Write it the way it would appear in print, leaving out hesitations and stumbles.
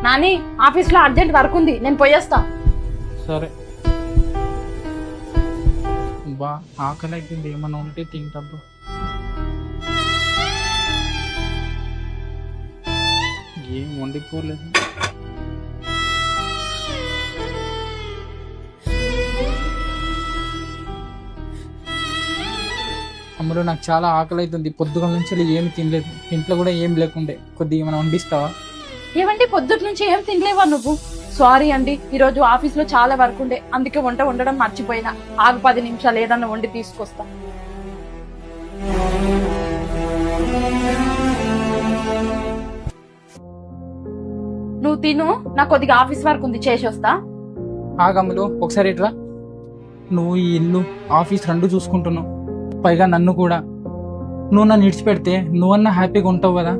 Nani office లో urgent work ఉంది, నేను పోయేస్తా. సరే బా, ఆకలి అవుతుంది, ఏమన్నా ఉంటే తింటబ్బా. ఏం వండిపోలేదు. అమ్మలో నాకు చాలా ఆకలి అవుతుంది, పొద్దుగల నుంచి ఏమి తినలేదు, ఇంట్లో కూడా ఏం లేకుండే, కొద్దిగా ఏమైనా వండిస్తావా? ఏమండి పొద్దుటి నుంచి ఏం తినలేవా నువ్వు? సారీ అండి, ఈ రోజు ఆఫీస్ లో చాలా వర్క్ ఉండే, అందుకే వంట వండడం మర్చిపోయినా. ఆగు 10 నిమిషాలు, ఏదన్నా వండి తీసుకొస్తా. నువ్వు తిను, నాకు కొద్దిగా ఆఫీస్ వర్క్ ఉంది, చేసి వస్తా. ఆగమ్ములు ఒకసారి ఇట్లా. నువ్వు ఈ ఇల్లు ఆఫీస్ రెండు చూసుకుంటున్నావు, పైగా నన్ను కూడా. నువ్వు నన్ను ఇడిచిపెడితే నువ్వన్నా హ్యాపీగా ఉంటావు కదా.